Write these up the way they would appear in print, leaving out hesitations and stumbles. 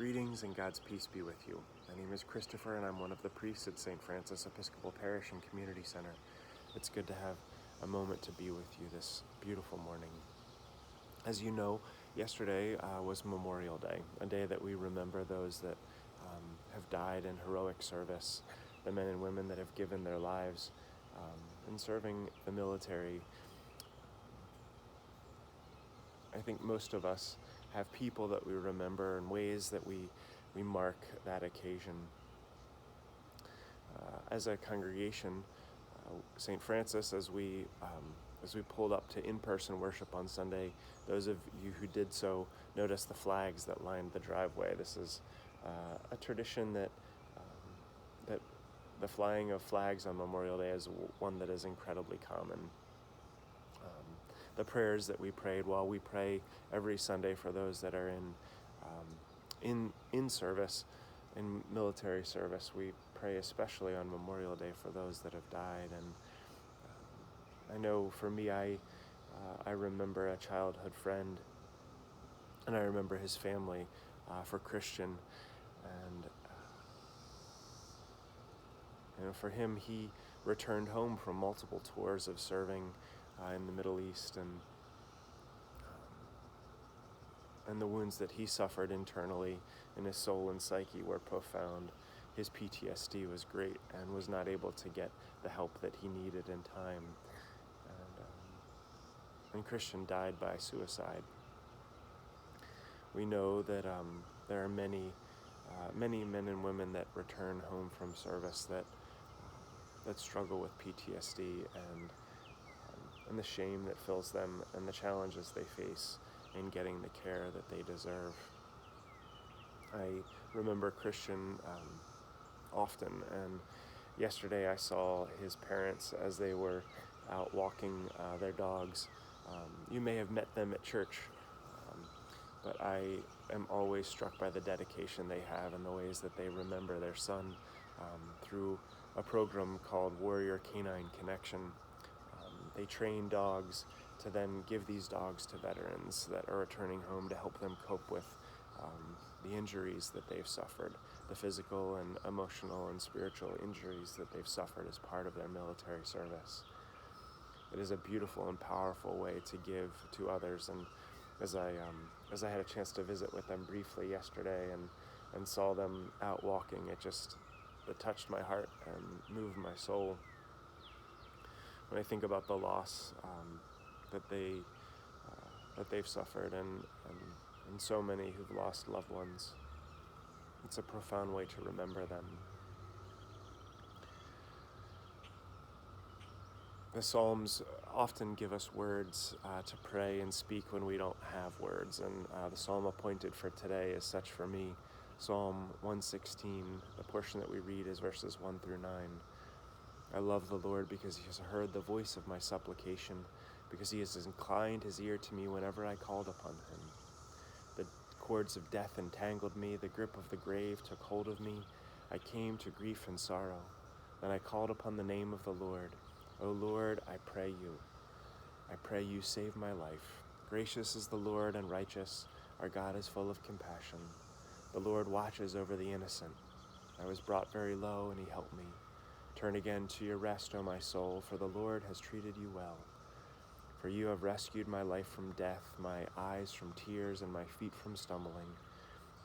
Greetings and God's peace be with you. My name is Kristofer and I'm one of the priests at St. Francis Episcopal Parish and Community Center. It's good to have a moment to be with you this beautiful morning. As you know, yesterday was Memorial Day, a day that we remember those that have died in heroic service, the men and women that have given their lives in serving the military. I think most of us have people that we remember in ways that we mark that occasion. As a congregation, St. Francis, as we pulled up to in-person worship on Sunday, those of you who did so noticed the flags that lined the driveway. This is a tradition that the flying of flags on Memorial Day is one that is incredibly common. The prayers that we prayed, while we pray every Sunday for those that are in service, in military service, we pray especially on Memorial Day for those that have died. And I know for me, I remember a childhood friend, and I remember his family for Christian, and for him, he returned home from multiple tours of serving in the Middle East, and the wounds that he suffered internally in his soul and psyche were profound. His PTSD was great and was not able to get the help that he needed in time. And Christian died by suicide. We know that there are many men and women that return home from service that struggle with PTSD and the shame that fills them and the challenges they face in getting the care that they deserve. I remember Christian often, and yesterday I saw his parents as they were out walking their dogs. You may have met them at church, but I am always struck by the dedication they have and the ways that they remember their son through a program called Warrior Canine Connection. They train dogs to then give these dogs to veterans that are returning home to help them cope with the injuries that they've suffered, the physical and emotional and spiritual injuries that they've suffered as part of their military service. It is a beautiful and powerful way to give to others, and as I had a chance to visit with them briefly yesterday and saw them out walking, it touched my heart and moved my soul. When I think about the loss that they've suffered and so many who've lost loved ones, it's a profound way to remember them. The Psalms often give us words to pray and speak when we don't have words, and the Psalm appointed for today is such for me. Psalm 116, the portion that we read is verses 1 through 9. I love the Lord because he has heard the voice of my supplication, because he has inclined his ear to me whenever I called upon him. The cords of death entangled me, the grip of the grave took hold of me. I came to grief and sorrow. Then I called upon the name of the Lord. O Lord, I pray you save my life. Gracious is the Lord and righteous. Our God is full of compassion. The Lord watches over the innocent. I was brought very low, and he helped me. Turn again to your rest, O my soul, for the Lord has treated you well. For you have rescued my life from death, my eyes from tears, and my feet from stumbling.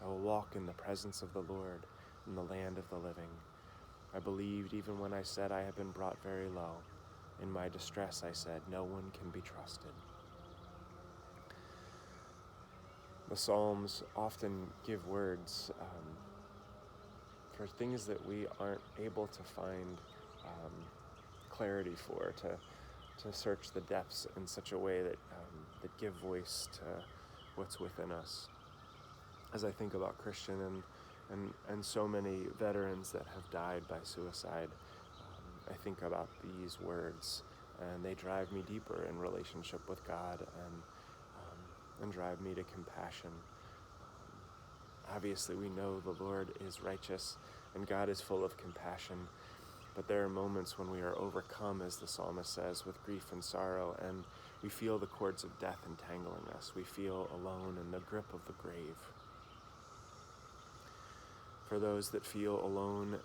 I will walk in the presence of the Lord in the land of the living. I believed even when I said I have been brought very low. In my distress I said, no one can be trusted. The Psalms often give words for things that we aren't able to find clarity for, to search the depths in such a way that give voice to what's within us. As I think about Christian and so many veterans that have died by suicide, I think about these words, and they drive me deeper in relationship with God and drive me to compassion. Obviously, we know the Lord is righteous and God is full of compassion, but there are moments when we are overcome, as the psalmist says, with grief and sorrow, and we feel the cords of death entangling us. We feel alone in the grip of the grave. For those that feel alone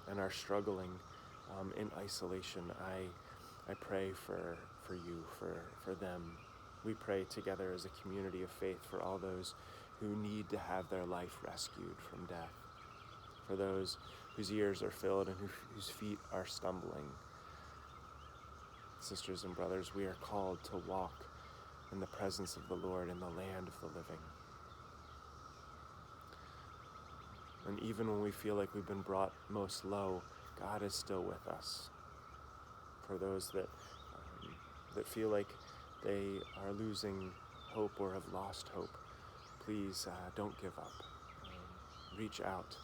and are struggling in isolation, I pray for you, for them. We pray together as a community of faith for all those who need to have their life rescued from death, for those whose ears are filled and whose feet are stumbling. Sisters and brothers, we are called to walk in the presence of the Lord in the land of the living. And even when we feel like we've been brought most low, God is still with us. For those that feel like they are losing hope or have lost hope, please don't give up. Reach out,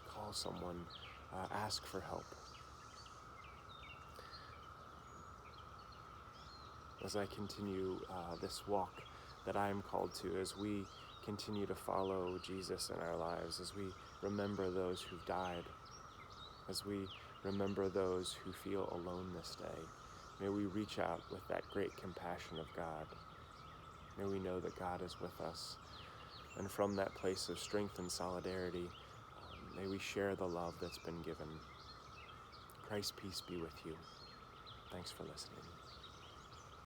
call someone, ask for help. As I continue this walk that I am called to, as we continue to follow Jesus in our lives, as we remember those who've died, as we remember those who feel alone this day, may we reach out with that great compassion of God. May we know that God is with us. And from that place of strength and solidarity, may we share the love that's been given. Christ's peace be with you. Thanks for listening.